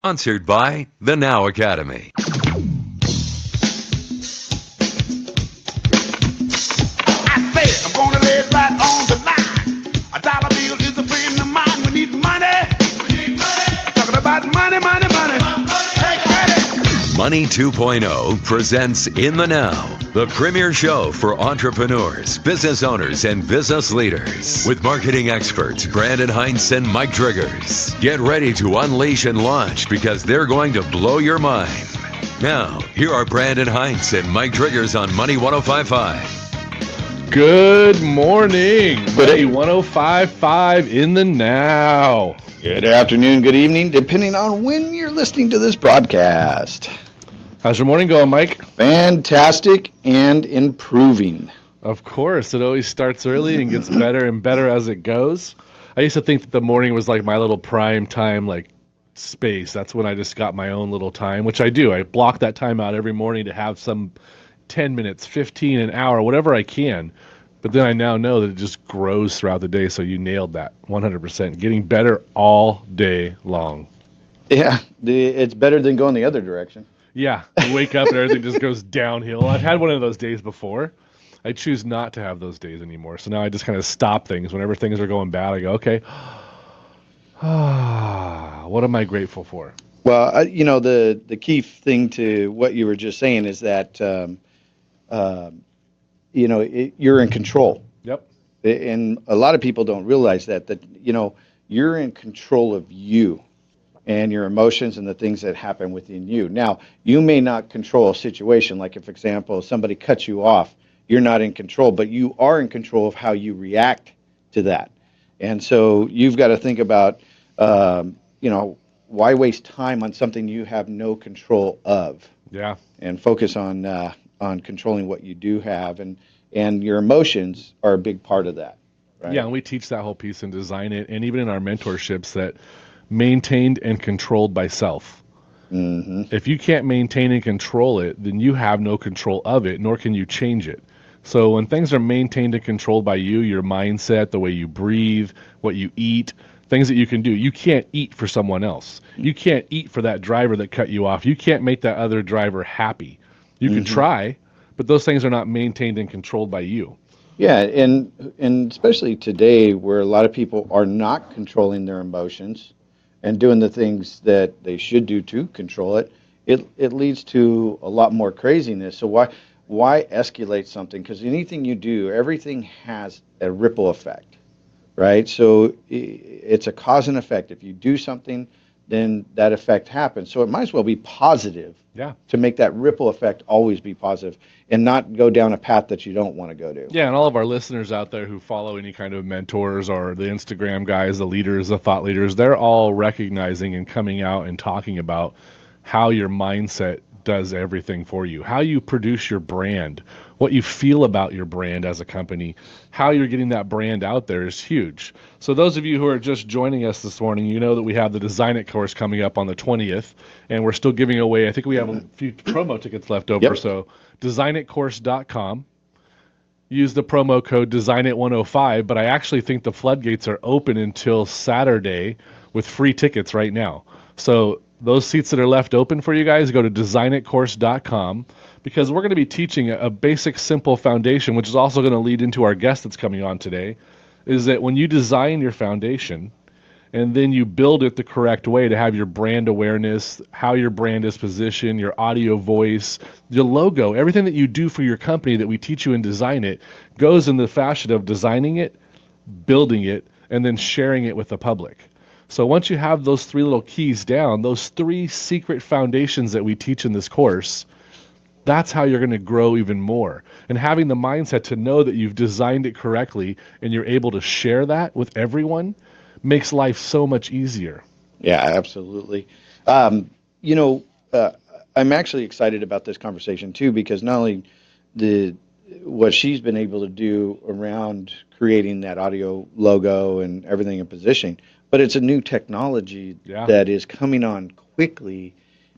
Sponsored by the Now Academy. I say I'm gonna lay it right on the line. A dollar bill is a friend of mine. We need money. Talking about money, money, money. Hey, credit. Money 2.0 presents In the Now, the premier show for entrepreneurs, business owners, and business leaders. With marketing experts Brandon Hintz and Mike Driggers. Get ready to unleash and launch because they're going to blow your mind. Now, here are Brandon Hintz and Mike Driggers on Money 1055. Good morning, Money 1055 in the Now. Good afternoon, good evening, depending on when you're listening to this broadcast. How's your morning going, Mike? Fantastic and improving. Of course, it always starts early and gets better and better as it goes. I used to think that the morning was like my little prime time, like space. That's when I just got my own little time, which I do. I block that time out every morning to have some 10 minutes, 15, an hour, whatever I can. But then I now know that it just grows throughout the day, so you nailed that 100%. Getting better all day long. Yeah, it's better than going the other direction. Yeah, you wake up and everything just goes downhill. I've had one of those days before. I choose not to have those days anymore. So now I just kind of stop things. Whenever things are going bad, I go, okay, what am I grateful for? Well, the key thing to what you were just saying is that, you're in control. Yep. And a lot of people don't realize that you're in control of you and your emotions and the things that happen within you. Now, you may not control a situation, like if, for example, somebody cuts you off, you're not in control, but you are in control of how you react to that. And so you've got to think about, why waste time on something you have no control of? Yeah. And focus on controlling what you do have, and your emotions are a big part of that. Right? Yeah, and we teach that whole piece in Design It, and even in our mentorships, that maintained and controlled by self. Mm-hmm. If you can't maintain and control it, then you have no control of it, nor can you change it. So when things are maintained and controlled by you, your mindset, the way you breathe, what you eat, things that you can do. You can't eat for someone else. You can't eat for that driver that cut you off. You can't make that other driver happy. You can try, but those things are not maintained and controlled by you. Yeah, and especially today, where a lot of people are not controlling their emotions and doing the things that they should do to control it, it leads to a lot more craziness. So why escalate something? Because anything you do, everything has a ripple effect, right? So it's a cause and effect. If you do something, then that effect happens. So it might as well be positive. Yeah. To make that ripple effect always be positive and not go down a path that you don't want to go to. Yeah, and all of our listeners out there who follow any kind of mentors or the Instagram guys, the leaders, the thought leaders, they're all recognizing and coming out and talking about how your mindset does everything for you, how you produce your brand, what you feel about your brand as a company, how you're getting that brand out there is huge. So those of you who are just joining us this morning, you know that we have the Design It course coming up on the 20th, and we're still giving away, I think we have a few promo tickets left over, so designitcourse.com. Use the promo code DesignIt105, but I actually think the floodgates are open until Saturday with free tickets right now. So those seats that are left open for you guys, go to designitcourse.com, because we're going to be teaching a basic, simple foundation, which is also going to lead into our guest that's coming on today, is that when you design your foundation and then you build it the correct way to have your brand awareness, how your brand is positioned, your audio voice, your logo, everything that you do for your company that we teach you in Design It goes in the fashion of designing it, building it, and then sharing it with the public. So once you have those three little keys down, those three secret foundations that we teach in this course, that's how you're going to grow even more. And having the mindset to know that you've designed it correctly and you're able to share that with everyone makes life so much easier. Yeah, absolutely. I'm actually excited about this conversation too, because not only what she's been able to do around creating that audio logo and everything in positioning, but it's a new technology that is coming on quickly,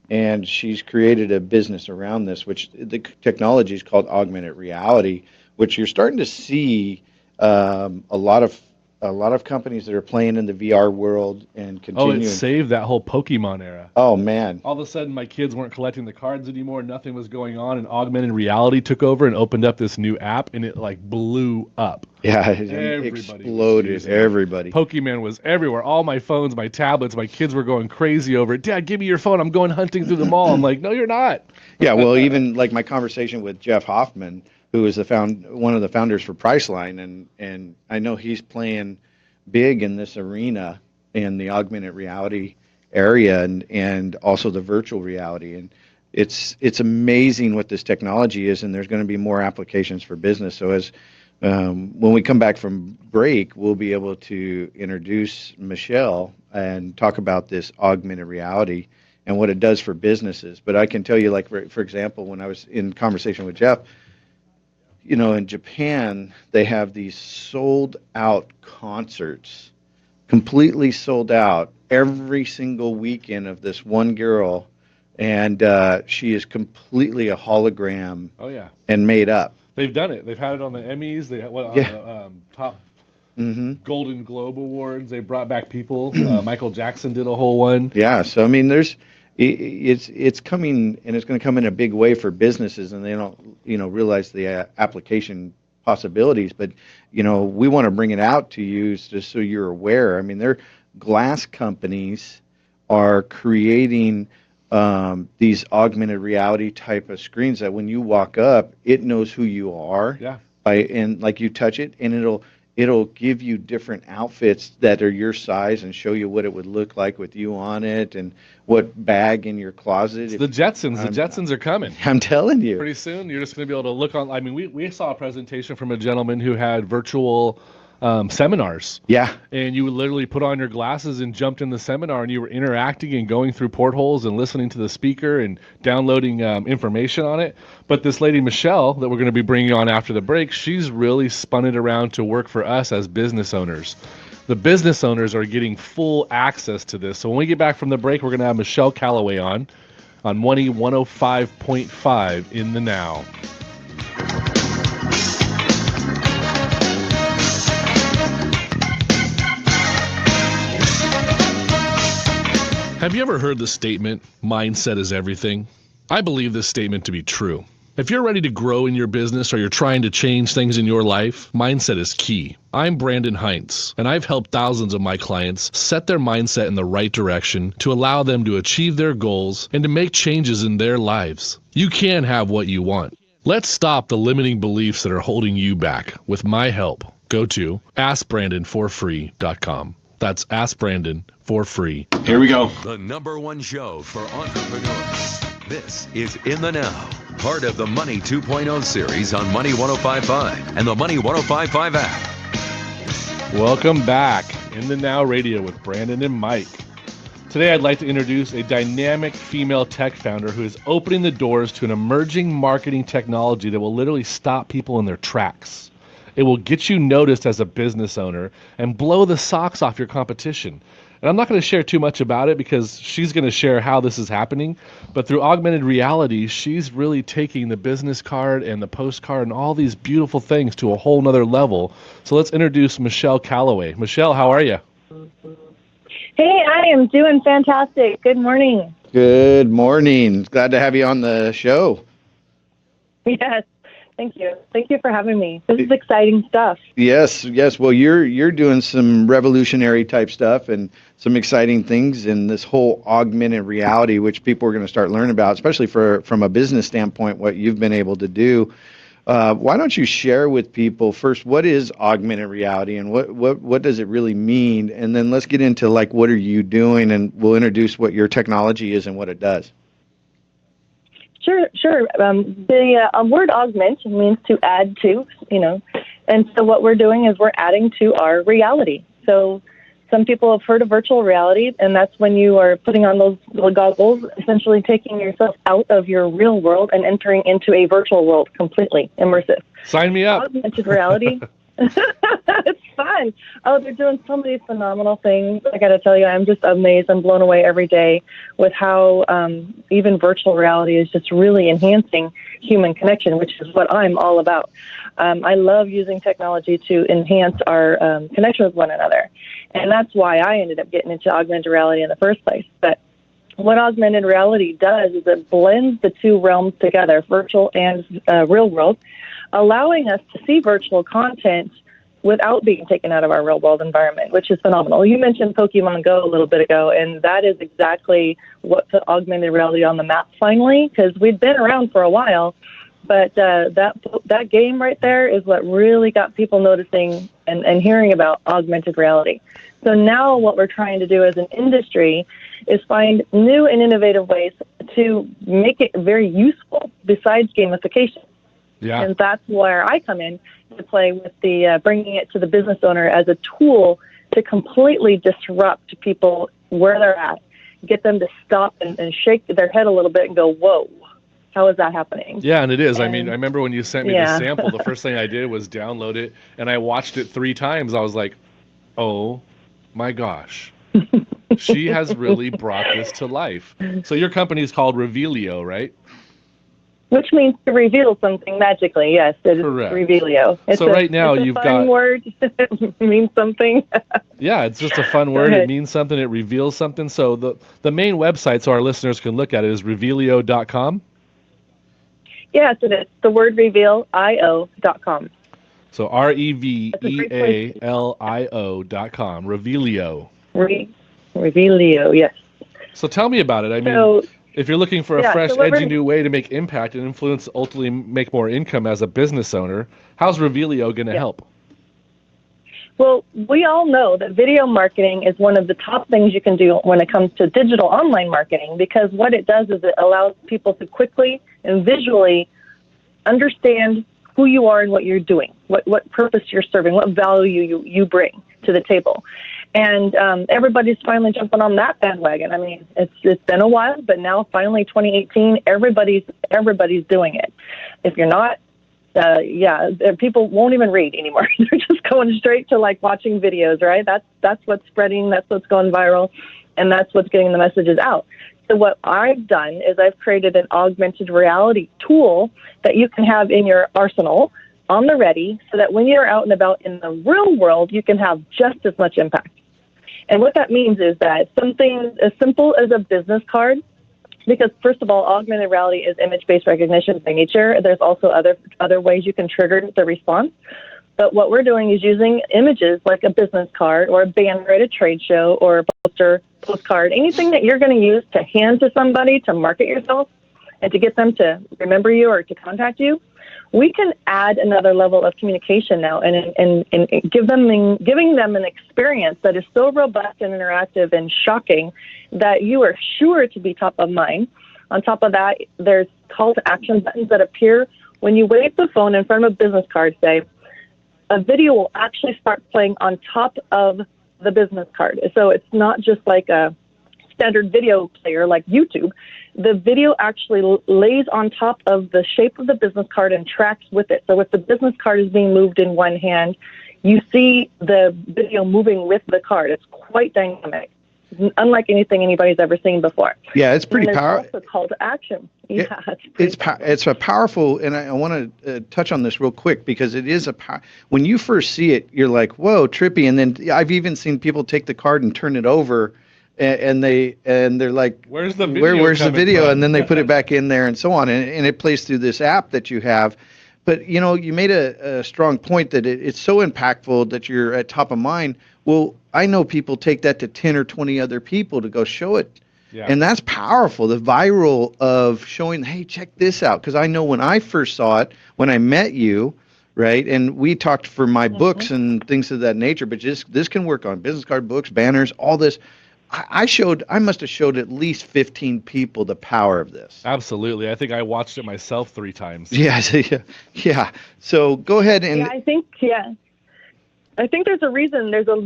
and she's created a business around this, which the technology is called augmented reality, which you're starting to see a lot of a lot of companies that are playing in the VR world and Oh, continuing. it saved that whole Pokemon era. Oh man, All of a sudden, my kids weren't collecting the cards anymore. Nothing was going on, and augmented reality took over and opened up this new app, and it like blew up. yeah, it Everybody was exploded. using it. Everybody. Pokemon was everywhere. All my phones, my tablets, my kids were going crazy over it. Dad, give me your phone. I'm going hunting through the mall. I'm like, no, you're not. Yeah, well, even like my conversation with Jeff Hoffman, who is one of the founders for Priceline, and I know he's playing big in this arena in the augmented reality area and also the virtual reality, and it's amazing what this technology is, and there's going to be more applications for business. So as when we come back from break, we'll be able to introduce Michelle and talk about this augmented reality and what it does for businesses. But I can tell you, like, for example, when I was in conversation with Jeff, you know, in Japan, they have these sold out concerts, completely sold out every single weekend of this one girl. And she is completely a hologram. Oh, yeah. And made up. They've done it. They've had it on the Emmys. They had on the top Golden Globe Awards. They brought back people. Michael Jackson did a whole one. Yeah. So, I mean, it's coming, and it's going to come in a big way for businesses, and they don't, realize the application possibilities. But, we want to bring it out to you just so you're aware. I mean, their glass companies are creating these augmented reality type of screens that when you walk up, it knows who you are. Yeah. And like you touch it, and it'll give you different outfits that are your size and show you what it would look like with you on it and what bag in your closet. It's the Jetsons. The Jetsons are coming. I'm telling you. Pretty soon, you're just going to be able to look on. I mean, we saw a presentation from a gentleman who had virtual seminars. Yeah. And you would literally put on your glasses and jumped in the seminar, and you were interacting and going through portholes and listening to the speaker and downloading information on it. But this lady, Michelle, that we're going to be bringing on after the break, she's really spun it around to work for us as business owners. The business owners are getting full access to this. So when we get back from the break, we're going to have Michelle Calloway on Money 105.5 in the Now. Have you ever heard the statement, mindset is everything? I believe this statement to be true. If you're ready to grow in your business or you're trying to change things in your life, mindset is key. I'm Brandon Hintz, and I've helped thousands of my clients set their mindset in the right direction to allow them to achieve their goals and to make changes in their lives. You can have what you want. Let's stop the limiting beliefs that are holding you back with my help. Go to AskBrandonForFree.com. That's Ask Brandon for free. Here we go. The #1 show for entrepreneurs. This is In the Now, part of the Money 2.0 series on Money 105.5 and the Money 105.5 app. Welcome back. In the Now Radio with Brandon and Mike. Today I'd like to introduce a dynamic female tech founder who is opening the doors to an emerging marketing technology that will literally stop people in their tracks. It will get you noticed as a business owner and blow the socks off your competition. And I'm not going to share too much about it because she's going to share how this is happening. But through augmented reality, she's really taking the business card and the postcard and all these beautiful things to a whole nother level. So let's introduce Michelle Calloway. Michelle, how are you? Hey, I am doing fantastic. Good morning. Good morning. Glad to have you on the show. Yes. Thank you. Thank you for having me. This is exciting stuff. Yes. Well, you're doing some revolutionary type stuff and some exciting things in this whole augmented reality, which people are going to start learning about, especially from a business standpoint, what you've been able to do. Why don't you share with people first, what is augmented reality and what does it really mean? And then let's get into like, what are you doing? And we'll introduce what your technology is and what it does. Sure. The word augment means to add to, and so what we're doing is we're adding to our reality. So some people have heard of virtual reality, and that's when you are putting on those little goggles, essentially taking yourself out of your real world and entering into a virtual world, completely immersive. Sign me up. Augmented reality. It's fun. Oh, they're doing so many phenomenal things. I got to tell you, I'm just amazed. I'm blown away every day with how even virtual reality is just really enhancing human connection, which is what I'm all about. I love using technology to enhance our connection with one another. And that's why I ended up getting into augmented reality in the first place. But what augmented reality does is it blends the two realms together, virtual and real world, allowing us to see virtual content without being taken out of our real world environment, which is phenomenal. You mentioned Pokemon Go a little bit ago, and that is exactly what put augmented reality on the map finally, because we'd been around for a while, but that game right there is what really got people noticing and hearing about augmented reality. So now what we're trying to do as an industry is find new and innovative ways to make it very useful besides gamification. Yeah. And that's where I come in to play with the bringing it to the business owner as a tool to completely disrupt people where they're at, get them to stop and shake their head a little bit and go, whoa, how is that happening? Yeah, and it is. I mean, I remember when you sent me the Yeah. sample, the first thing I did was download it, and I watched it 3 times. I was like, oh my gosh. She has really brought this to life. So your company is called REVEALiO, right? Which means to reveal something magically. Yes, it is Correct. REVEAlio. So right now you've got a got- fun word. It means something. Yeah, it's just a fun word. ahead. It means something. It reveals something. So the main website, so our listeners can look at it, is revealio.com. Yes, it is. The word revealio.com. So REVEALIO.com. REVEALiO. REVEAlio, yes. So tell me about it. I mean, So, if you're looking for a yeah, fresh, so what edgy we're- new way to make impact and influence, ultimately make more income as a business owner, how's REVEAlio going to help? well, we all know that video marketing is one of the top things you can do when it comes to digital online marketing, because what it does is it allows people to quickly and visually understand who you are and what you're doing, what purpose you're serving, what value you bring to the table. And everybody's finally jumping on that bandwagon. I mean, it's been a while, but now finally 2018, everybody's doing it. If you're not, people won't even read anymore. They're just going straight to like watching videos, right? That's what's spreading, that's what's going viral, and that's what's getting the messages out. So what I've done is I've created an augmented reality tool that you can have in your arsenal on the ready, so that when you're out and about in the real world, you can have just as much impact. And what that means is that something as simple as a business card, because first of all, augmented reality is image-based recognition by nature. There's also other ways you can trigger the response. But what we're doing is using images like a business card or a banner at a trade show or a postcard, anything that you're going to use to hand to somebody to market yourself and to get them to remember you or to contact you. We can add another level of communication now and giving them an experience that is so robust and interactive and shocking that you are sure to be top of mind. On top of that, there's call to action buttons that appear when you wave the phone in front of a business card, say, a video will actually start playing on top of the business card. So it's not just like a standard video player like YouTube. The video actually lays on top of the shape of the business card and tracks with it. So if the business card is being moved in one hand, you see the video moving with the card. It's quite dynamic, unlike anything anybody's ever seen before. Yeah, it's pretty powerful. It's also call to action. Yeah, It's a powerful, and I want to touch on this real quick because it is when you first see it, you're like, whoa, trippy. And then I've even seen people take the card and turn it over, and they're like, where's the video? Where's the video? from? And then they put it back in there and so on, and it plays through this app that you have. But you made a strong point that it's so impactful that you're at top of mind. Well, I know people take that to 10 or 20 other people to go show it. Yeah. And that's powerful, the viral of showing, hey, check this out. Because I know when I first saw it, when I met you, right, and we talked for my books and things of that nature, but this can work on business card, books, banners, all this. I must have showed at least 15 people the power of this. Absolutely. I think I watched it myself 3 times. Yeah. So go ahead and... I think there's a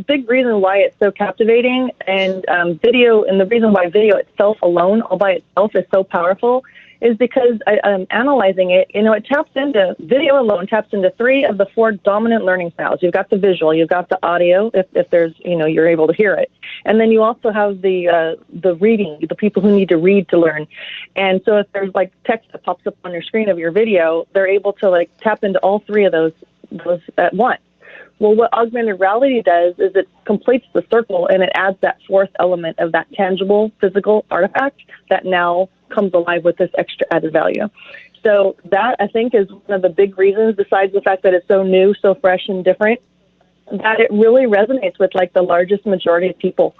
big reason why it's so captivating, and video, and the reason why video itself alone, all by itself, is so powerful, is because I'm analyzing it. It taps into video alone, taps into 3 of the 4 dominant learning styles. You've got the visual, you've got the audio, if there's, you're able to hear it. And then you also have the reading, the people who need to read to learn. And so if there's like text that pops up on your screen of your video, they're able to like tap into all 3 of those at once. Well, what augmented reality does is it completes the circle and it adds that 4th element of that tangible physical artifact that now comes alive with this extra added value. So that, I think, is one of the big reasons, besides the fact that it's so new, so fresh and different, that it really resonates with like the largest majority of people.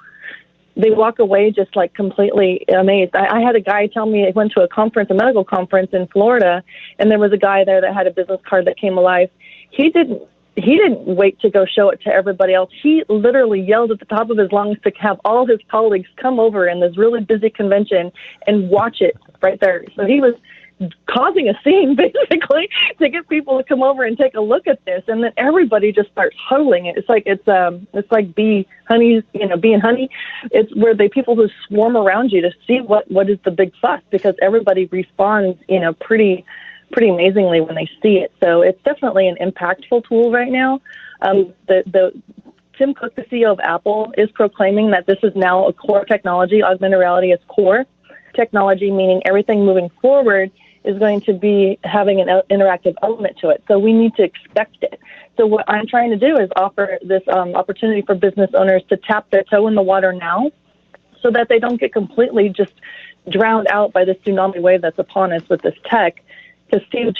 They walk away just like completely amazed. I had a guy tell me he went to a medical conference in Florida, and there was a guy there that had a business card that came alive. He didn't wait to go show it to everybody else. He literally yelled at the top of his lungs to have all his colleagues come over in this really busy convention and watch it right there. So he was causing a scene basically to get people to come over and take a look at this, and then everybody just starts huddling it. It's like bee honey. It's where the people who swarm around you to see what is the big fuss, because everybody responds pretty amazingly when they see it. So it's definitely an impactful tool right now. The Tim Cook, the CEO of Apple, is proclaiming that this is now a core technology. Augmented reality is core technology, meaning everything moving forward is going to be having an interactive element to it. So we need to expect it. So what I'm trying to do is offer this opportunity for business owners to tap their toe in the water now, so that they don't get completely just drowned out by this tsunami wave that's upon us with this tech. Because Steve,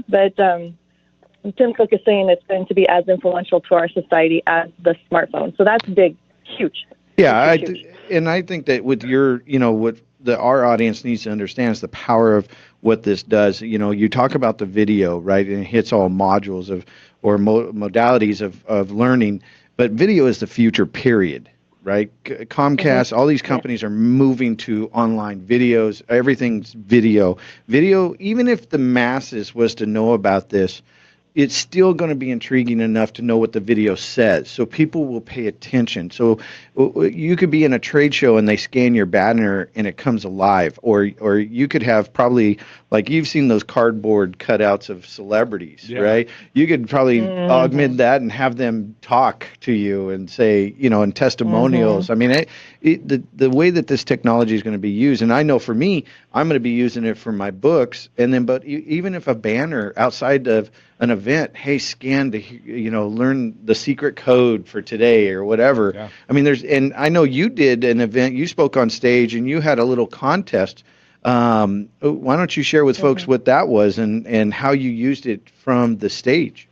but Tim Cook is saying it's going to be as influential to our society as the smartphone. So that's big, huge. Yeah, huge. And I think that with your, what our audience needs to understand is the power of what this does. You talk about the video, right, and it hits all modules or modalities of learning, but video is the future, period. Right? Comcast, all these companies are moving to online videos. Everything's video. Video, even if the masses was to know about this, it's still going to be intriguing enough to know what the video says. So people will pay attention. So you could be in a trade show and they scan your banner and it comes alive. Or you could have probably, like you've seen those cardboard cutouts of celebrities, right? You could probably augment that and have them talk to you and say, and testimonials. I mean, the way that this technology is going to be used, and I know for me, I'm going to be using it for my books. And then, but even if a banner outside of an event, hey, scan to, learn the secret code for today or whatever. Yeah. I mean, and I know you did an event, you spoke on stage and you had a little contest. Why don't you share with folks what that was and how you used it from the stage?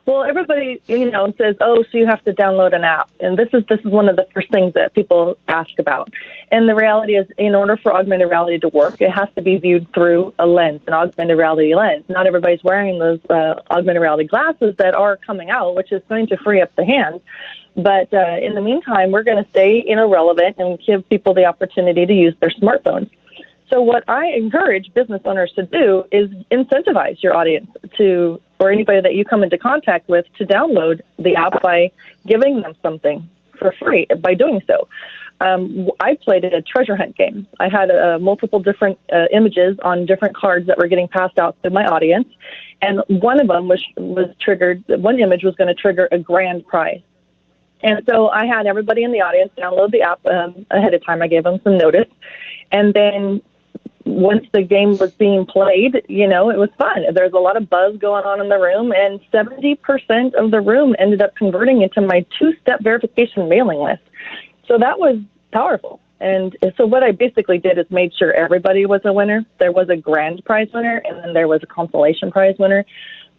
Well, everybody, says, oh, so you have to download an app. And this is one of the first things that people ask about. And the reality is, in order for augmented reality to work, it has to be viewed through a lens, an augmented reality lens. Not everybody's wearing those augmented reality glasses that are coming out, which is going to free up the hands. But in the meantime, we're going to stay, relevant and give people the opportunity to use their smartphones. So what I encourage business owners to do is incentivize your audience or anybody that you come into contact with to download the app by giving them something for free by doing so. I played a treasure hunt game. I had multiple different images on different cards that were getting passed out to my audience. And one of them was triggered. One image was going to trigger a grand prize. And so I had everybody in the audience download the app ahead of time. I gave them some notice. And then once the game was being played, it was fun. There's a lot of buzz going on in the room, and 70% of the room ended up converting into my 2-step verification mailing list. So that was powerful. And so what I basically did is made sure everybody was a winner. There was a grand prize winner, and then there was a consolation prize winner.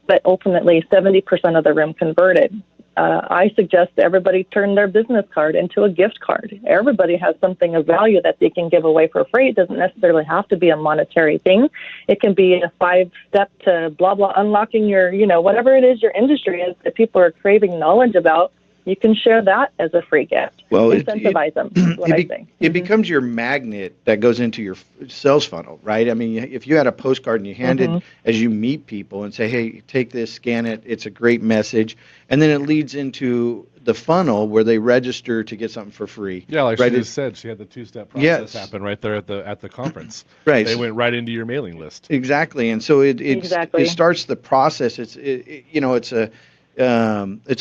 But ultimately, 70% of the room converted. I suggest everybody turn their business card into a gift card. Everybody has something of value that they can give away for free. It doesn't necessarily have to be a monetary thing. It can be a 5-step to blah, blah, unlocking your, whatever it is your industry is that people are craving knowledge about. you can share that as a free gift. Well, incentivize them, is what I think. It becomes your magnet that goes into your sales funnel, right? I mean, if you had a postcard and you hand it as you meet people and say, hey, take this, scan it, it's a great message, and then it leads into the funnel where they register to get something for free. Yeah, like right? she just said, she had the two-step process happen right there at the conference. Right. They went right into your mailing list. Exactly, and so it starts the process. It's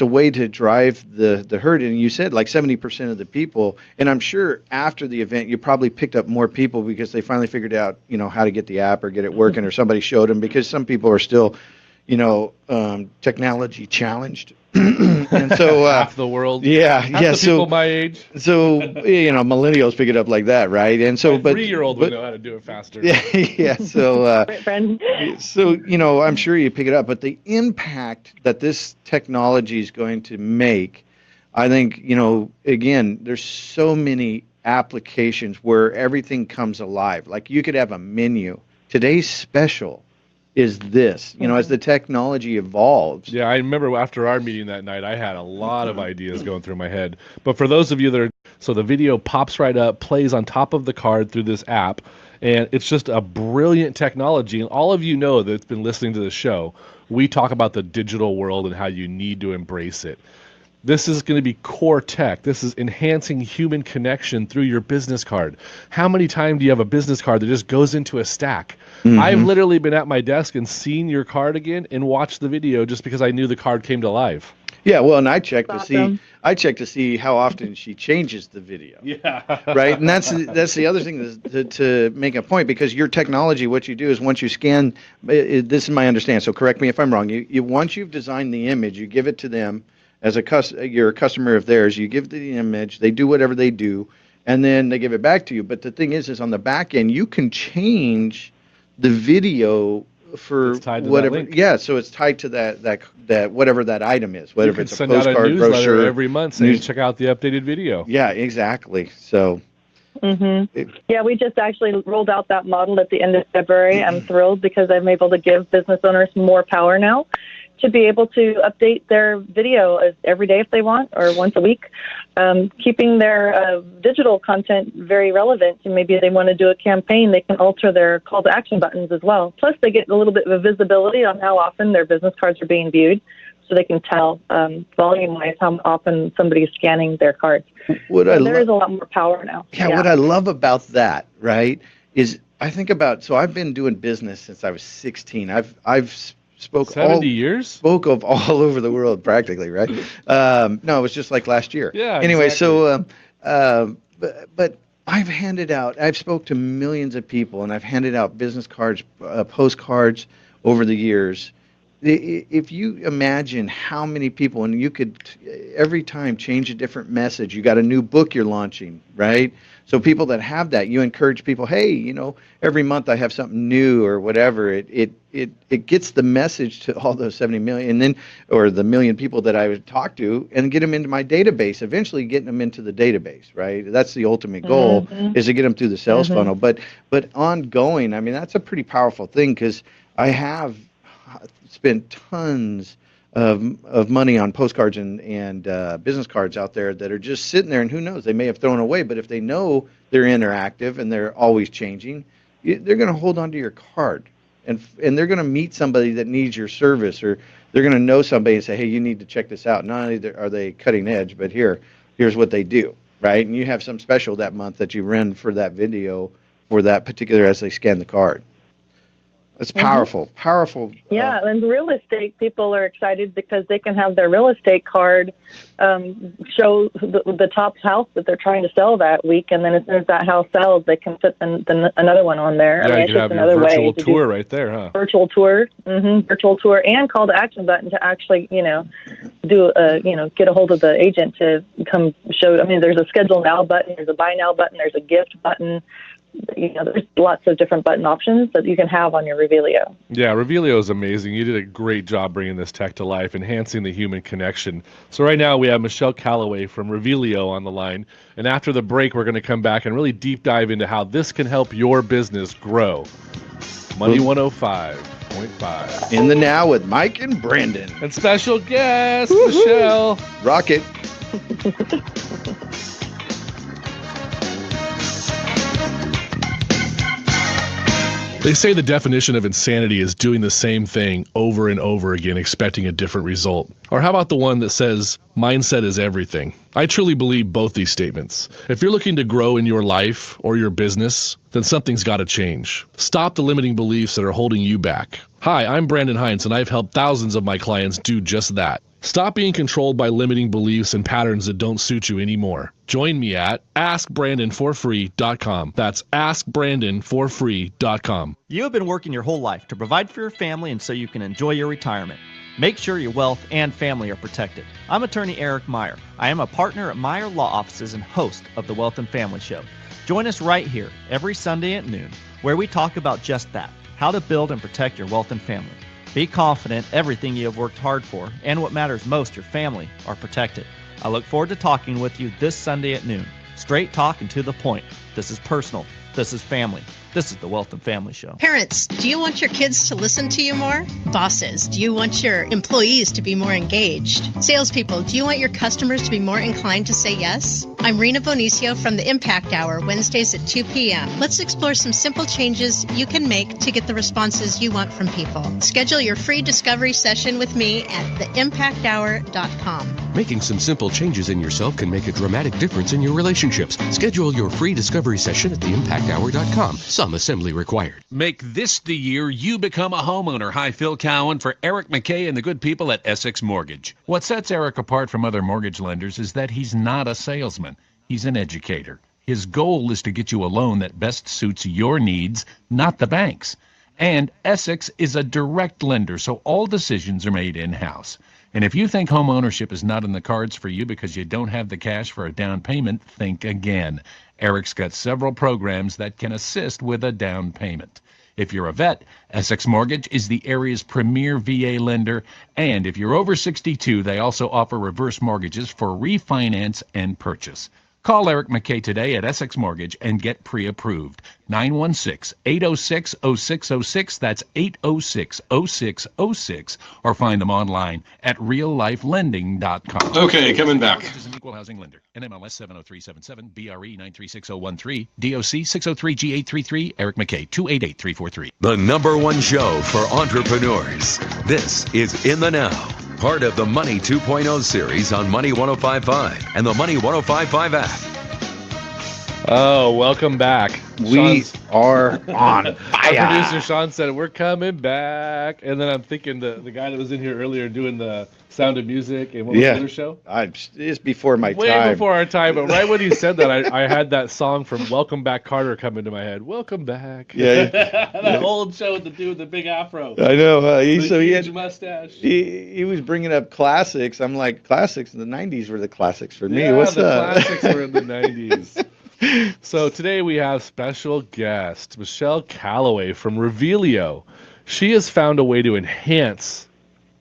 a way to drive the herd. And you said like 70% of the people, and I'm sure after the event you probably picked up more people because they finally figured out how to get the app or get it working, or somebody showed them, because some people are still technology challenged. And so half the world, half the people my age. So millennials pick it up like that, right? And so, but 3-year-old would know how to do it faster. Yeah. So, friend. So I'm sure you pick it up, but the impact that this technology is going to make, I think, again, there's so many applications where everything comes alive. Like you could have a menu. Today's special is this, as the technology evolves. Yeah, I remember after our meeting that night, I had a lot of ideas going through my head. But for those of you that are, so the video pops right up, plays on top of the card through this app, and it's just a brilliant technology. And all of you know that's been listening to the show, we talk about the digital world and how you need to embrace it. This is going to be core tech. This is enhancing human connection through your business card. How many times do you have a business card that just goes into a stack? I've literally been at my desk and seen your card again and watched the video just because I knew the card came to life. Yeah, well, and I check to see how often she changes the video. Yeah. Right, and that's the other thing to make a point, because your technology, what you do is once you scan, this is my understanding, so correct me if I'm wrong. You once you've designed the image, you give it to them as you're a customer of theirs. You give the image, they do whatever they do, and then they give it back to you. But the thing is on the back end, you can change the video for whatever. Yeah, so it's tied to that whatever that item is, whether it's a postcard, send out a newsletter brochure every month saying check out the updated video. Yeah, exactly. So. Yeah, we just actually rolled out that model at the end of February. I'm thrilled because I'm able to give business owners more power now to be able to update their video every day if they want, or once a week, keeping their digital content very relevant. And maybe they want to do a campaign, they can alter their call to action buttons as well. Plus, they get a little bit of visibility on how often their business cards are being viewed, so they can tell volume-wise how often somebody's scanning their cards. There is a lot more power now. Yeah, what I love about that, right, is I think about, so I've been doing business since I was 16. I've spoke 70 years? Spoke of all over the world practically, right? No, it was just like last year. Yeah. Anyway, exactly. So but I've spoke to millions of people, and I've handed out business cards, postcards over the years. If you imagine how many people, and you could every time change a different message. You got a new book you're launching, right? So people that have that, you encourage people, hey, every month I have something new or whatever. It gets the message to all those 70 million, and then, or the million people that I would talk to, and get them into my database. Eventually, getting them into the database, right? That's the ultimate goal, is to get them through the sales funnel. But ongoing, I mean, that's a pretty powerful thing, because I have spent tons of money on postcards and business cards out there that are just sitting there, and who knows, they may have thrown away, but if they know they're interactive and they're always changing, they're going to hold on to your card, and they're going to meet somebody that needs your service, or they're going to know somebody and say, hey, you need to check this out. Not only are they cutting edge, but here's what they do, right? And you have some special that month that you run for that video for that particular, as they scan the card. It's powerful, powerful. Yeah, and real estate people are excited because they can have their real estate card show the top house that they're trying to sell that week, and then as soon as that house sells, they can put another one on there. Yeah, you can have your virtual tour right there, huh? Virtual tour, virtual tour, and call to action button to actually, do get a hold of the agent to come show. I mean, there's a schedule now button, there's a buy now button, there's a gift button. There's lots of different button options that you can have on your REVEALiO. Yeah, REVEALiO is amazing. You did a great job bringing this tech to life, enhancing the human connection. So right now we have Michelle Calloway from REVEALiO on the line. And after the break, we're going to come back and really deep dive into how this can help your business grow. Money 105.5. In the Now with Mike and Brandon. And special guest, Michelle. Rocket. They say the definition of insanity is doing the same thing over and over again, expecting a different result. Or how about the one that says, mindset is everything? I truly believe both these statements. If you're looking to grow in your life or your business, then something's got to change. Stop the limiting beliefs that are holding you back. Hi, I'm Brandon Hintz, and I've helped thousands of my clients do just that. Stop being controlled by limiting beliefs and patterns that don't suit you anymore. Join me at askbrandonforfree.com. That's askbrandonforfree.com. You have been working your whole life to provide for your family and so you can enjoy your retirement. Make sure your wealth and family are protected. I'm attorney Eric Meyer. I am a partner at Meyer Law Offices and host of the Wealth and Family Show. Join us right here every Sunday at noon, where we talk about just that, how to build and protect your wealth and family. Be confident everything you have worked hard for, and what matters most, your family, are protected. I look forward to talking with you this Sunday at noon. Straight talk and to the point. This is personal. This is family. This is the Wealth and Family Show. Parents, do you want your kids to listen to you more? Bosses, do you want your employees to be more engaged? Salespeople, do you want your customers to be more inclined to say yes? I'm Rena Bonicio from the Impact Hour, Wednesdays at 2 p.m. Let's explore some simple changes you can make to get the responses you want from people. Schedule your free discovery session with me at theimpacthour.com. Making some simple changes in yourself can make a dramatic difference in your relationships. Schedule your free discovery session at theimpacthour.com. Some assembly required. Make this the year you become a homeowner. Hi, Phil Cowan for Eric McKay and the good people at Essex Mortgage. What sets Eric apart from other mortgage lenders is that he's not a salesman. He's an educator. His goal is to get you a loan that best suits your needs, not the bank's. And Essex is a direct lender, so all decisions are made in-house. And if you think home ownership is not in the cards for you because you don't have the cash for a down payment, think again. Eric's got several programs that can assist with a down payment. If you're a vet, Essex Mortgage is the area's premier VA lender. And if you're over 62, they also offer reverse mortgages for refinance and purchase. Call Eric McKay today at Essex Mortgage and get pre-approved. 916-806-0606. That's 806-0606. Or find them online at reallifelending.com. Okay, coming back. Mortgage is an equal housing lender. NMLS 70377, BRE 936013, DOC 603G833, Eric McKay 288343. The number one show for entrepreneurs. This is In the Now, part of the Money 2.0 series on Money 1055 and the Money 1055 app. Oh, welcome back. We are on Our fire. producer Sean said, we're coming back. And then I'm thinking the guy that was in here earlier doing the Sound of Music and what was the other show? It's before my Way time. before our time, but right when he said that, I had that song from Welcome Back Carter come into my head. Welcome back. Yeah. That old show with the dude with the big afro. I know. He huge had mustache. he was bringing up classics. I'm like, classics in the 90s were the classics for me. Yeah, What's the up? classics were in the 90s. So today we have special guest, Michelle Calloway from REVEALiO. She has found a way to enhance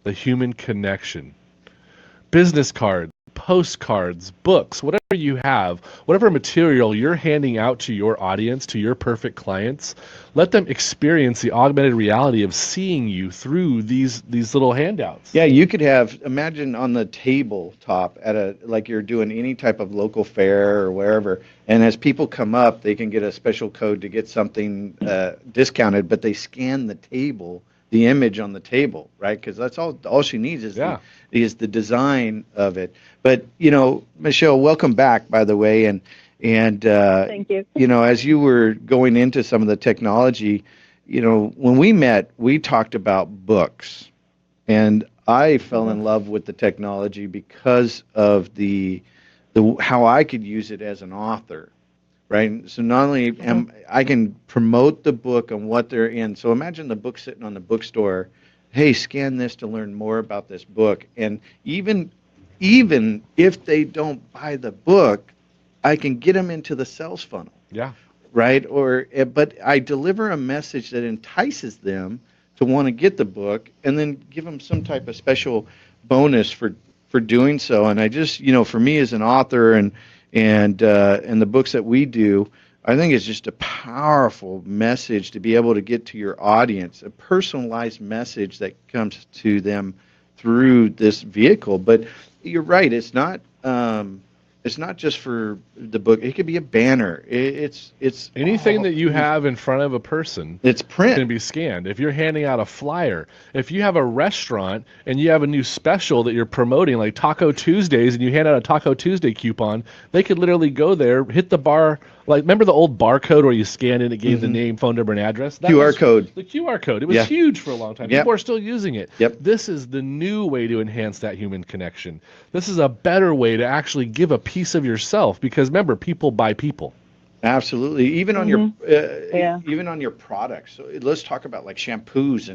the human connection. Business cards, postcards, books, whatever you have, whatever material you're handing out to your audience, to your perfect clients, let them experience the augmented reality of seeing you through these little handouts. Yeah, you could have, imagine on the tabletop like you're doing any type of local fair or wherever, and as people come up, they can get a special code to get something discounted, but they scan the table, the image on the table, right? Because that's all she needs is the design of it. But, Michelle, welcome back, by the way, and Thank you. As you were going into some of the technology, when we met, we talked about books, and I fell in love with the technology because of the how I could use it as an author, right? So not only I can promote the book and what they're in. So imagine the book sitting on the bookstore. Hey, scan this to learn more about this book, and even if they don't buy the book, I can get them into the sales funnel. Yeah. Right? But I deliver a message that entices them to want to get the book, and then give them some type of special bonus for doing so. And I just, for me as an author and the books that we do, I think it's just a powerful message to be able to get to your audience, a personalized message that comes to them through this vehicle. But you're right, it's not It's not just for the book. It could be a banner. It's anything that you have in front of a person. It's print. Can be scanned. If you're handing out a flyer, if you have a restaurant and you have a new special that you're promoting, like Taco Tuesdays, and you hand out a Taco Tuesday coupon, they could literally go there, hit the bar. Like, remember the old barcode where you scanned it and it gave the name, phone number, and address? That QR code. The QR code. It was huge for a long time. Yep. People are still using it. Yep. This is the new way to enhance that human connection. This is a better way to actually give a piece of yourself, because remember, people buy people. Absolutely. Even on your even on your products. So let's talk about like shampoos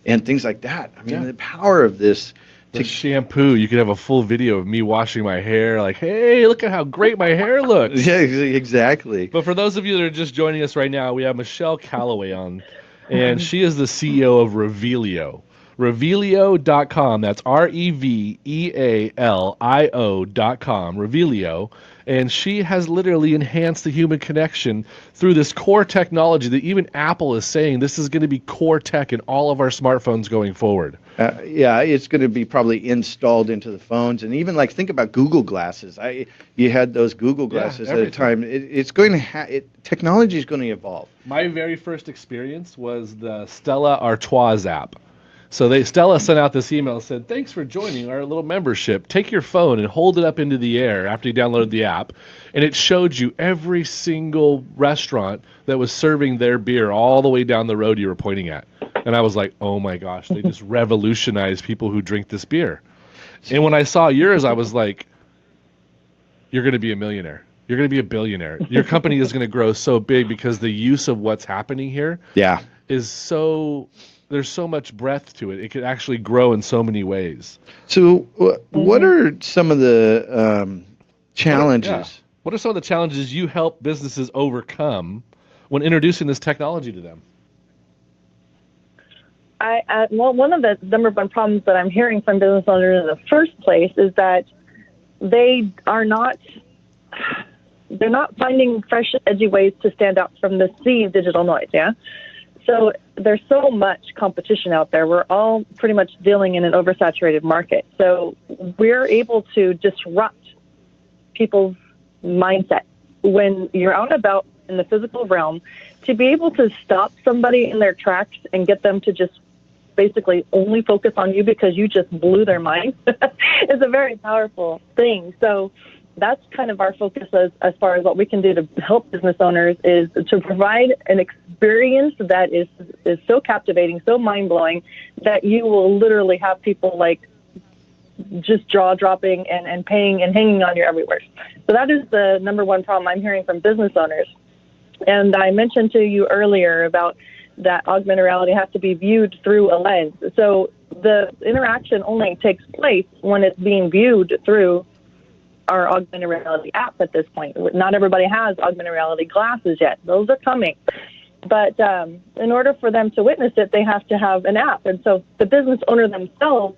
and things like that. I mean, the power of this. The shampoo, you could have a full video of me washing my hair, like, hey, look at how great my hair looks. Yeah, exactly. But for those of you that are just joining us right now, we have Michelle Calloway on, and she is the CEO of REVEALiO. REVEALiO.com. That's REVEALIO.com. REVEALiO. And she has literally enhanced the human connection through this core technology that even Apple is saying this is going to be core tech in all of our smartphones going forward. It's going to be probably installed into the phones, and even like think about Google glasses. You had those Google glasses at a time. It's going to technology is going to evolve. My very first experience was the Stella Artois app. So Stella sent out this email and said, thanks for joining our little membership. Take your phone and hold it up into the air after you downloaded the app. And it showed you every single restaurant that was serving their beer all the way down the road you were pointing at. And I was like, oh my gosh, they just revolutionized people who drink this beer. And when I saw yours, I was like, you're going to be a millionaire. You're going to be a billionaire. Your company is going to grow so big because the use of what's happening here is so... There's so much breadth to it. It could actually grow in so many ways. So what are some of the challenges? What are some of the challenges you help businesses overcome when introducing this technology to them? Well, one of the number one problems that I'm hearing from business owners in the first place is that they're not finding fresh, edgy ways to stand out from the sea of digital noise, So there's so much competition out there. We're all pretty much dealing in an oversaturated market. So we're able to disrupt people's mindset when you're out and about in the physical realm, to be able to stop somebody in their tracks and get them to just basically only focus on you because you just blew their mind is a very powerful thing. So that's kind of our focus as far as what we can do to help business owners, is to provide an experience that is so captivating, so mind-blowing, that you will literally have people like just jaw-dropping and paying and hanging on your every word. So that is the number one problem I'm hearing from business owners. And I mentioned to you earlier about that augmented reality has to be viewed through a lens. So the interaction only takes place when it's being viewed through our augmented reality app at this point. Not everybody has augmented reality glasses yet. Those are coming. But in order for them to witness it, they have to have an app. And so the business owner themselves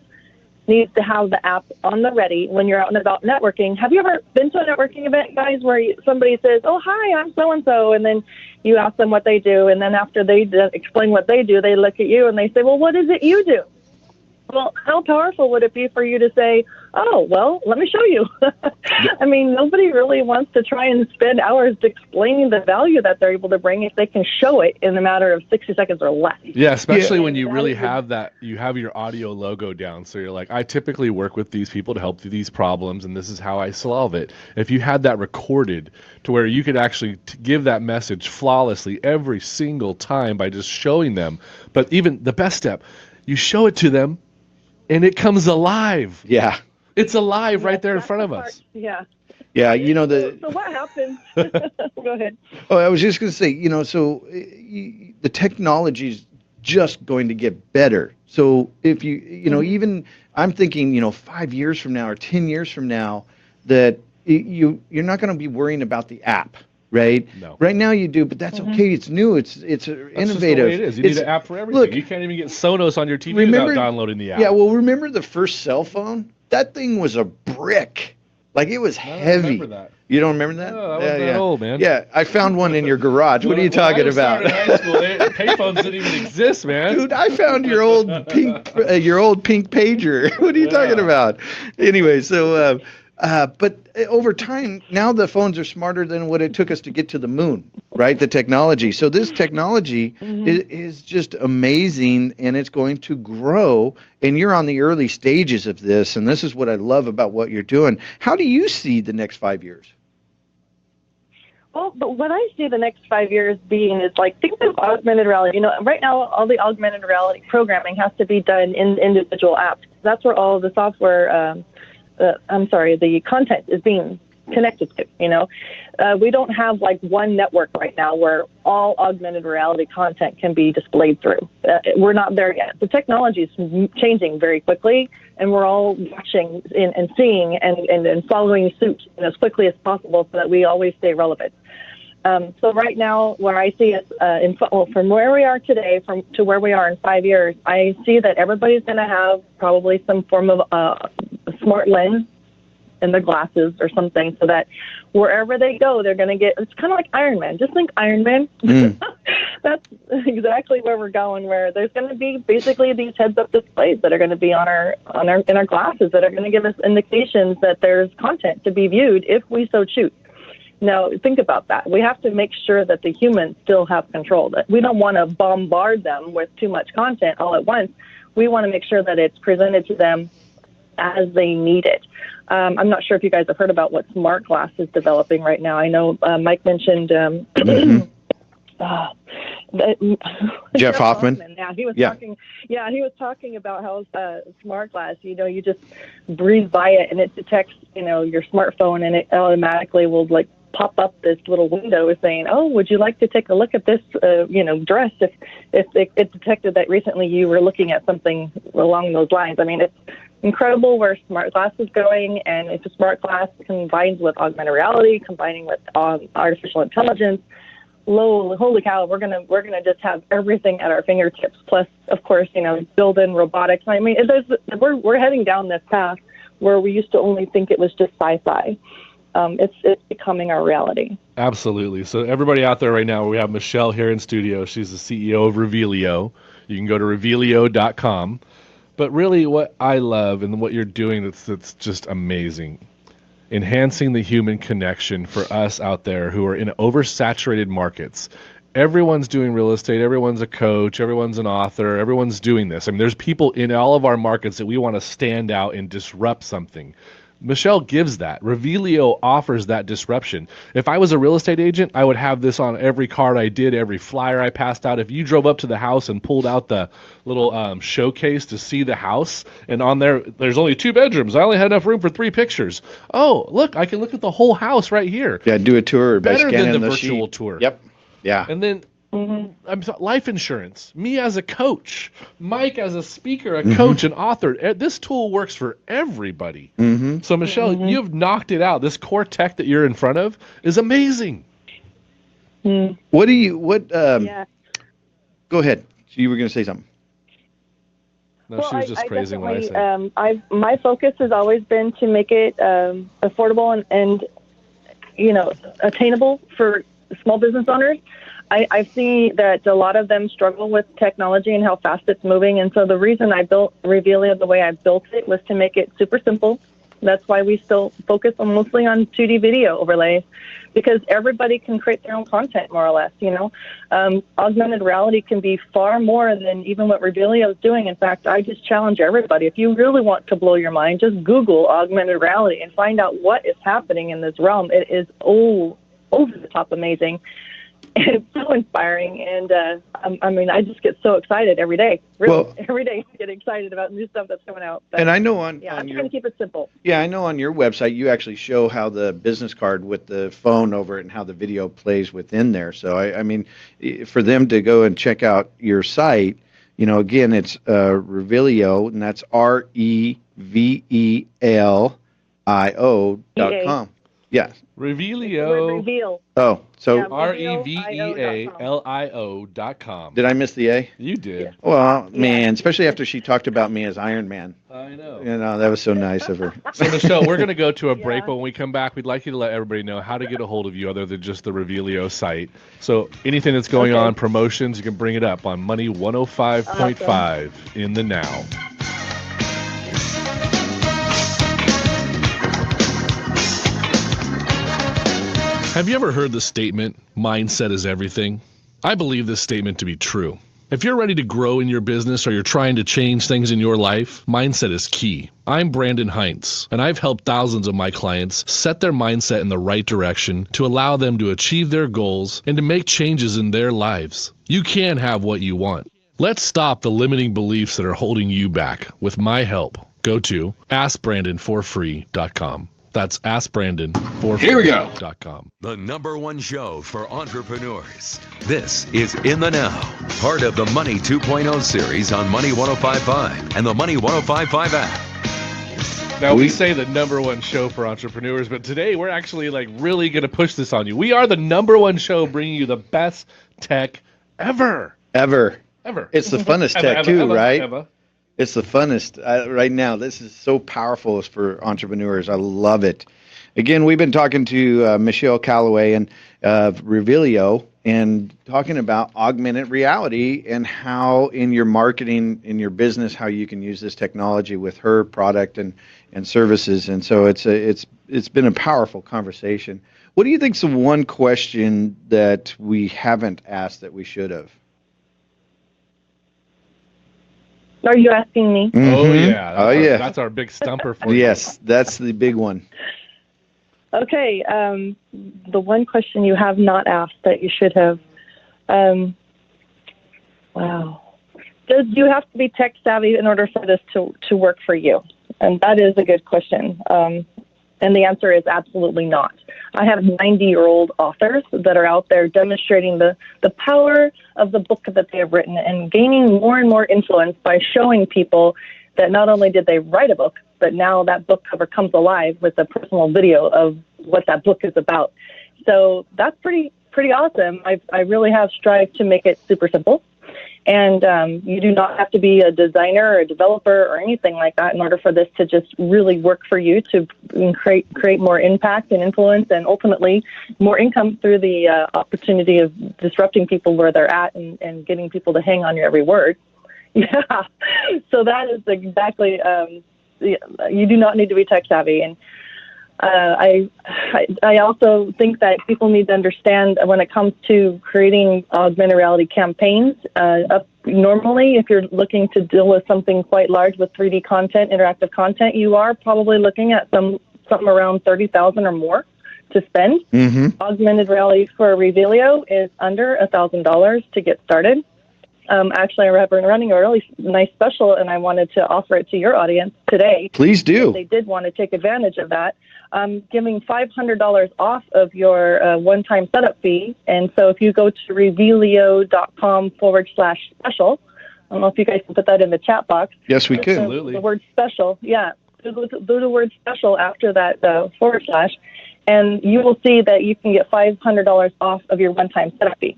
needs to have the app on the ready when you're out and about networking. Have you ever been to a networking event, guys, where somebody says, oh, hi, I'm so-and-so, and then you ask them what they do, and then after they explain what they do, they look at you and they say, well, what is it you do? Well, how powerful would it be for you to say, oh, well, let me show you? I mean, nobody really wants to try and spend hours explaining the value that they're able to bring if they can show it in a matter of 60 seconds or less. Yeah, especially when you really have that, you have your audio logo down. So you're like, I typically work with these people to help through these problems, and this is how I solve it. If you had that recorded to where you could actually give that message flawlessly every single time by just showing them. But even the best step, you show it to them, and it comes alive. Yeah. It's alive right there in front of us. Yeah. Yeah, you know, So what happens? Go ahead. Oh, I was just going to say, you know, so the technology's just going to get better. So if you know, even I'm thinking, you know, 5 years from now or 10 years from now, that you're not going to be worrying about the app. Right? No. Right now you do, but that's okay. It's new. It's innovative. That's just the way it is. You need an app for everything. Look, you can't even get Sonos on your TV without downloading the app. Yeah, well, remember the first cell phone? That thing was a brick. Like, it was heavy. I remember that. You don't remember that? Oh, that was that old, man. Yeah, I found one in your garage. What are you talking about? In high school, payphones didn't even exist, man. Dude, I found your old pink pager. What are you talking about? Anyway, so But over time, now the phones are smarter than what it took us to get to the moon, right? The technology. So this technology is just amazing, and it's going to grow. And you're on the early stages of this, and this is what I love about what you're doing. How do you see the next 5 years? Well, but what I see the next 5 years being is like, think of augmented reality. Right now, all the augmented reality programming has to be done in individual apps. That's where all the software, the content is being connected to. We don't have like one network right now where all augmented reality content can be displayed through. We're not there yet. The technology is changing very quickly, and we're all watching and seeing and following suit as quickly as possible so that we always stay relevant. So right now, where I see it, from where we are today to where we are in 5 years, I see that everybody's going to have probably some form of a smart lens in their glasses or something, so that wherever they go, they're going to get. It's kind of like Iron Man. Just think Iron Man. That's exactly where we're going. Where there's going to be basically these heads-up displays that are going to be in our glasses that are going to give us indications that there's content to be viewed if we so choose. Now, think about that. We have to make sure that the humans still have control. That we don't want to bombard them with too much content all at once. We want to make sure that it's presented to them as they need it. I'm not sure if you guys have heard about what smart glass is developing right now. I know Mike mentioned Jeff Hoffman. Yeah, he was talking. Yeah, he was talking about how smart glass. You just breathe by it and it detects, your smartphone, and it automatically will like pop up this little window saying, "Oh, would you like to take a look at this, dress?" If it detected that recently you were looking at something along those lines. I mean, it's incredible where smart glass is going, and if a smart glass combines with augmented reality, combining with artificial intelligence. Holy cow, we're gonna just have everything at our fingertips. Plus, of course, built-in robotics. I mean, we're heading down this path where we used to only think it was just sci-fi. It's becoming our reality. Absolutely. So everybody out there right now, we have Michelle here in studio. She's the CEO of REVEALiO. You can go to REVEALiO.com. But really, what I love and what you're doing that's just amazing. Enhancing the human connection for us out there who are in oversaturated markets. Everyone's doing real estate. Everyone's a coach. Everyone's an author. Everyone's doing this. I mean, there's people in all of our markets that we want to stand out and disrupt something. Michelle gives that. REVEALiO offers that disruption. If I was a real estate agent, I would have this on every card I did, every flyer I passed out. If you drove up to the house and pulled out the little showcase to see the house, and on there's only 2 bedrooms. I only had enough room for 3 pictures. Oh, look, I can look at the whole house right here. Yeah, do a tour by Better scanning than the the virtual sheet. tour. Yep. Yeah. And then life insurance, me as a coach, Mike as a speaker, a coach, an author. This tool works for everybody. So, Michelle, you've knocked it out. This core tech that you're in front of is amazing. What do you, Yeah. Go ahead. You were going to say something. No, she was just praising what I said. My focus has always been to make it affordable and attainable for small business owners. I see that a lot of them struggle with technology and how fast it's moving. And so the reason I built REVEALiO the way I built it was to make it super simple. That's why we still focus mostly on 2D video overlays, because everybody can create their own content, more or less. Augmented reality can be far more than even what REVEALiO is doing. In fact, I just challenge everybody. If you really want to blow your mind, just Google augmented reality and find out what is happening in this realm. It is over the top amazing. It's so inspiring, and I just get so excited every day. Really, every day I get excited about new stuff that's coming out. But, and I know I'm trying to keep it simple. Yeah, I know on your website you actually show how the business card with the phone over it and how the video plays within there. So I mean, for them to go and check out your site, again, it's REVEALiO, and that's REVEALiO.com. Yes. REVEALiO. Reveal. Oh, so REVEALiO.com. Did I miss the A? You did. Yeah. Well, man, especially after she talked about me as Iron Man. I know. That was so nice of her. So, Michelle, we're going to go to a break, but when we come back, we'd like you to let everybody know how to get a hold of you other than just the REVEALiO site. So anything that's going on, promotions, you can bring it up on Money 105.5 in the now. Have you ever heard the statement, mindset is everything? I believe this statement to be true. If you're ready to grow in your business or you're trying to change things in your life, mindset is key. I'm Brandon Hintz, and I've helped thousands of my clients set their mindset in the right direction to allow them to achieve their goals and to make changes in their lives. You can have what you want. Let's stop the limiting beliefs that are holding you back with my help. Go to AskBrandonForFree.com. That's AskBrandonForFree.com. The #1 show for entrepreneurs. This is In the Now, part of the Money 2.0 series on Money 1055 and the Money 1055 app. Now, we say the '1 show for entrepreneurs, but today we're actually really going to push this on you. We are the #1 show bringing you the best tech ever. Ever. It's the funnest tech too, right? It's the funnest right now. This is so powerful for entrepreneurs. I love it. Again, we've been talking to Michelle Calloway and REVEALiO and talking about augmented reality and how in your marketing, in your business, how you can use this technology with her product and services. And so it's been a powerful conversation. What do you think is the one question that we haven't asked that we should have? Are you asking me? Mm-hmm. Oh, yeah. That's our big stumper for you. Yes, that's the big one. Okay. The one question you have not asked that you should have. Wow. Does you have to be tech savvy in order for this to work for you? And that is a good question. And the answer is absolutely not. I have 90-year-old authors that are out there demonstrating the power of the book that they have written and gaining more and more influence by showing people that not only did they write a book, but now that book cover comes alive with a personal video of what that book is about. So that's pretty awesome. I really have strived to make it super simple. And you do not have to be a designer or a developer or anything like that in order for this to just really work for you to create more impact and influence and ultimately more income through the opportunity of disrupting people where they're at and getting people to hang on your every word. Yeah. So that is exactly, you do not need to be tech savvy. And I also think that people need to understand when it comes to creating augmented reality campaigns, normally if you're looking to deal with something quite large with 3D content, interactive content, you are probably looking at something around $30,000 or more to spend. Mm-hmm. Augmented reality for REVEALiO is under $1,000 to get started. Actually, I've been running a really nice special, and I wanted to offer it to your audience today. Please do. If they did want to take advantage of that. Giving $500 off of your one-time setup fee. And so if you go to revealio.com/special, I don't know if you guys can put that in the chat box. Yes, we can. Absolutely. The word special, yeah. Do the word special after that /, and you will see that you can get $500 off of your one-time setup fee.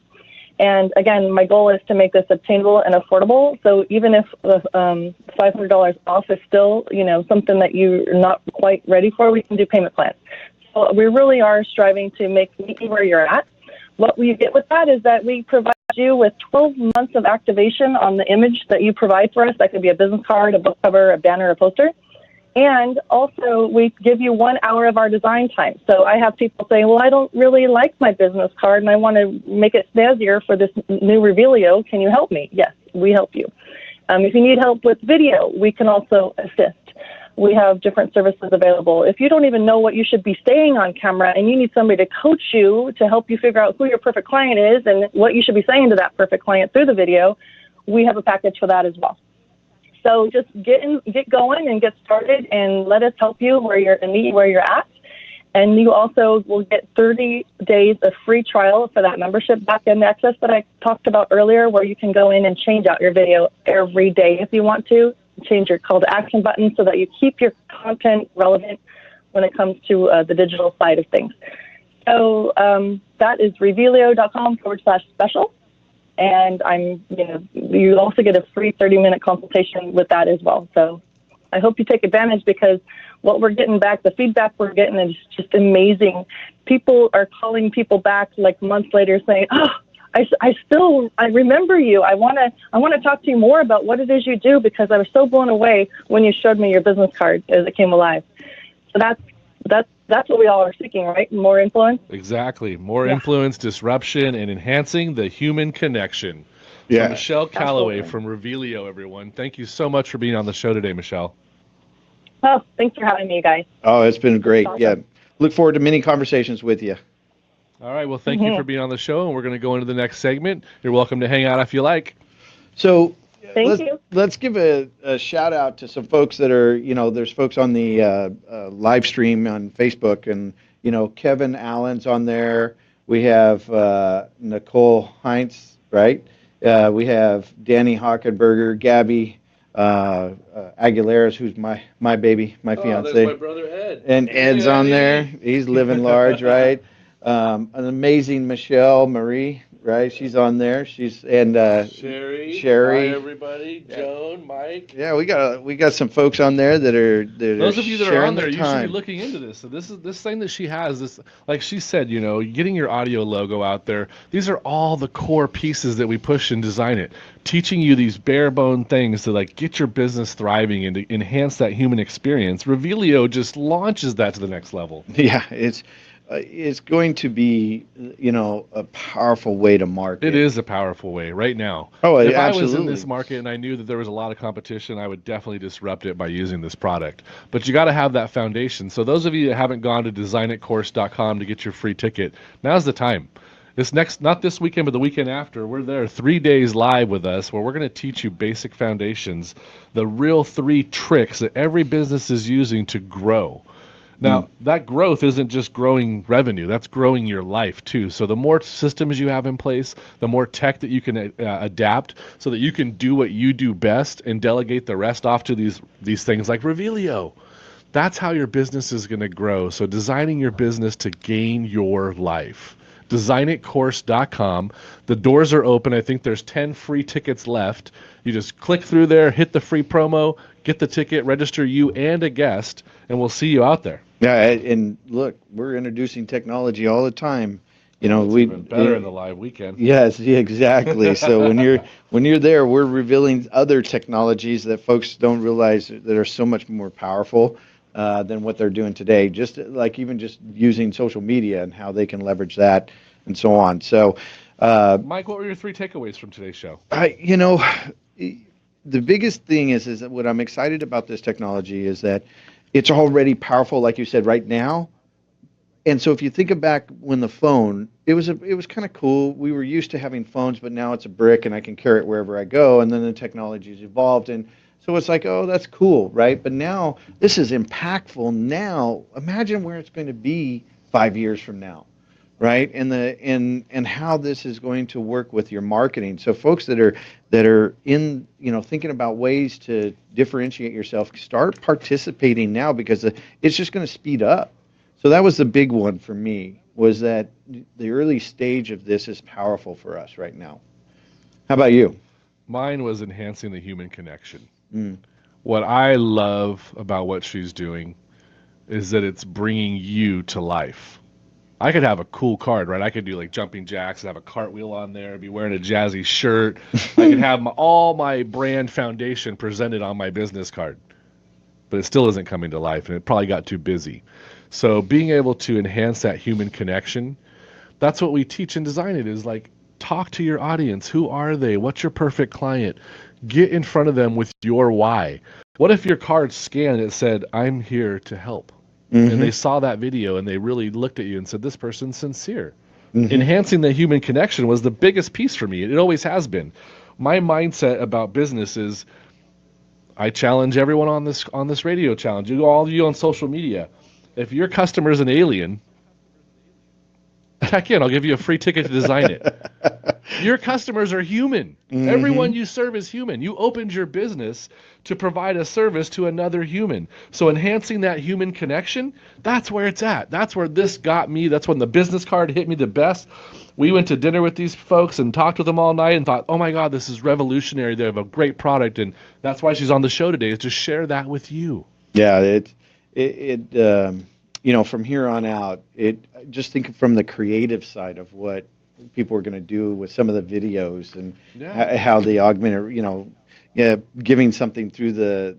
And again, my goal is to make this obtainable and affordable. So even if $500 off is still, something that you're not quite ready for, we can do payment plans. So we really are striving to meet you where you're at. What we get with that is that we provide you with 12 months of activation on the image that you provide for us. That could be a business card, a book cover, a banner, a poster. And also, we give you 1 hour of our design time. So I have people say, well, I don't really like my business card, and I want to make it snazzier for this new REVEALiO. Can you help me? Yes, we help you. If you need help with video, we can also assist. We have different services available. If you don't even know what you should be saying on camera and you need somebody to coach you to help you figure out who your perfect client is and what you should be saying to that perfect client through the video, we have a package for that as well. So just get going and get started and let us help you where you're at. And you also will get 30 days of free trial for that membership back-end access that I talked about earlier, where you can go in and change out your video every day if you want to. Change your call to action button so that you keep your content relevant when it comes to the digital side of things. So that is revealio.com/special. And you also get a free 30-minute consultation with that as well. So I hope you take advantage, because what we're getting back, the feedback we're getting is just amazing. People are calling people back like months later saying, oh, I remember you. I want to talk to you more about what it is you do, because I was so blown away when you showed me your business card as it came alive. So that's what we all are seeking, right? More influence. Exactly. More influence, disruption, and enhancing the human connection. So Michelle Calloway from REVEALiO, everyone. Thank you so much for being on the show today, Michelle. Oh, thanks for having me, guys. Oh, it's been great. Awesome. Yeah. Look forward to many conversations with you. All right. Well, thank you for being on the show, and we're going to go into the next segment. You're welcome to hang out if you like. So Thank you. let's give a shout out to some folks that are, there's folks on the live stream on Facebook, and, Kevin Allen's on there. We have Nicole Hintz, right? We have Danny Hockenberger, Gabby Aguilera's, who's my baby, my fiance. There's my brother Ed. And Ed's on there. He's living large, right? An amazing Michelle Marie, right? She's on there. Sherry. Hi, everybody. Joan, Mike. Yeah, we got some folks on there that are those of you that are sharing on there, their you should time. be looking into this. So this thing that she has, this, like she said, getting your audio logo out there. These are all the core pieces that we push and design it. Teaching you these bare bone things to like get your business thriving and to enhance that human experience. REVEALiO just launches that to the next level. Yeah, it's going to be, a powerful way to market. It is a powerful way right now. Oh, if absolutely. I was in this market and I knew that there was a lot of competition, I would definitely disrupt it by using this product. But you got to have that foundation. So those of you that haven't gone to designitcourse.com to get your free ticket, now's the time. This not this weekend, but the weekend after, we're there 3 days live with us where we're going to teach you basic foundations, the real 3 tricks that every business is using to grow. Now, that growth isn't just growing revenue. That's growing your life, too. So the more systems you have in place, the more tech that you can adapt so that you can do what you do best and delegate the rest off to these things like REVEALiO. That's how your business is going to grow. So designing your business to gain your life. DesignItCourse.com. The doors are open. I think there's 10 free tickets left. You just click through there, hit the free promo, get the ticket, register you and a guest, and we'll see you out there. Yeah, and look, we're introducing technology all the time. Even better in the live weekend. Yes, yeah, exactly. So when you're there, we're revealing other technologies that folks don't realize that are so much more powerful than what they're doing today. Just like even just using social media and how they can leverage that and so on. So, Mike, what were your 3 takeaways from today's show? The biggest thing is that what I'm excited about this technology is that it's already powerful, like you said, right now. And so if you think back when the phone, it was kind of cool. We were used to having phones, but now it's a brick and I can carry it wherever I go. And then the technology's evolved. And so it's like, oh, that's cool, right? But now this is impactful now. Imagine where it's going to be 5 years from now, right? And how this is going to work with your marketing. So folks that are in, thinking about ways to differentiate yourself, start participating now because it's just going to speed up. So that was the big one for me, was that the early stage of this is powerful for us right now. How about you? Mine was enhancing the human connection. What I love about what she's doing is that it's bringing you to life. I could have a cool card, right? I could do like jumping jacks, have a cartwheel on there, be wearing a jazzy shirt. I could have all my brand foundation presented on my business card, but it still isn't coming to life, and it probably got too busy. So being able to enhance that human connection, that's what we teach and design it, is like, talk to your audience. Who are they? What's your perfect client? Get in front of them with your why. What if your card scanned and it said, I'm here to help? And they saw that video and they really looked at you and said, this person's sincere. Enhancing the human connection was the biggest piece for me. It always has been. My mindset about business is, I challenge everyone on this radio challenge, all of you on social media. If your customer is an alien, heck yeah, I'll give you a free ticket to design it. Your customers are human. Everyone you serve is human. You opened your business to provide a service to another human. So enhancing that human connection, that's where it's at. That's where this got me. That's when the business card hit me the best. We went to dinner with these folks and talked with them all night and thought, oh my God, this is revolutionary. They have a great product. And that's why she's on the show today, is to share that with you. Yeah, from here on out, just think from the creative side of what people are going to do with some of the videos and how the augmented, giving something through the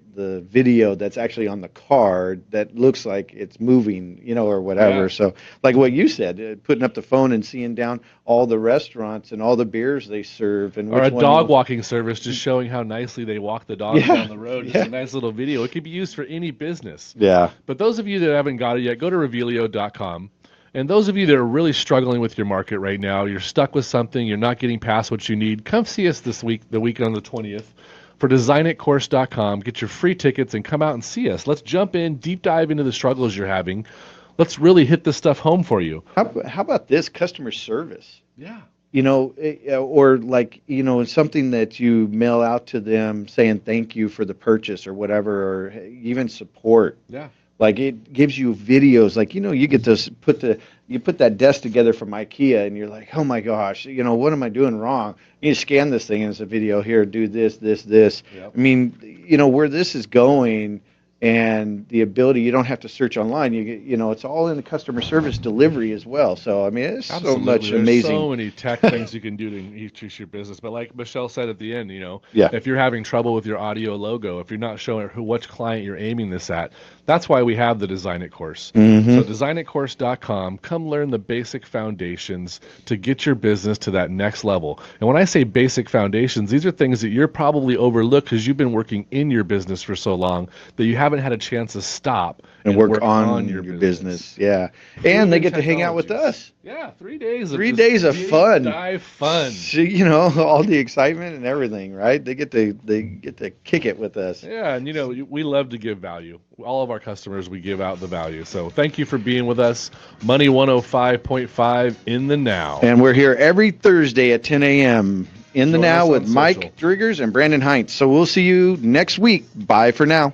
video that's actually on the card that looks like it's moving, or whatever. Yeah. So like what you said, putting up the phone and seeing down all the restaurants and all the beers they serve, and Or a which one dog walking service just showing how nicely they walk the dog down the road. Yeah. It's a nice little video. It could be used for any business. Yeah. But those of you that haven't got it yet, go to REVEALiO.com. And those of you that are really struggling with your market right now, you're stuck with something, you're not getting past what you need, come see us this week, the week on the 20th, for designitcourse.com. Get your free tickets and come out and see us. Let's jump in, deep dive into the struggles you're having. Let's really hit this stuff home for you. How about this customer service? Yeah. Or like, something that you mail out to them saying thank you for the purchase or whatever, or even support. Yeah. Like it gives you videos, like, you get those, you put that desk together from IKEA and you're like, oh my gosh, what am I doing wrong? You scan this thing and it's a video here, do this. Yep. I mean, where this is going and the ability, you don't have to search online. It's all in the customer service delivery as well. So, I mean, it's so much There's amazing. so many tech things you can do to increase your business. But like Michelle said at the end, Yeah. if you're having trouble with your audio logo, if you're not showing which client you're aiming this at, that's why we have the Design It course. Mm-hmm. So designitcourse.com, come learn the basic foundations to get your business to that next level. And when I say basic foundations, these are things that you're probably overlooked because you've been working in your business for so long that you haven't had a chance to stop and work on your business. Yeah. And they get to hang out with us. Yeah, 3 days. 3 days of fun. Dive fun. All the excitement and everything, right? They get to kick it with us. Yeah, and we love to give value. All of our customers, we give out the value. So thank you for being with us. Money 105.5 in the now. And we're here every Thursday at 10 a.m. in the Join now us with on Mike social. Driggers and Brandon Hintz. So we'll see you next week. Bye for now.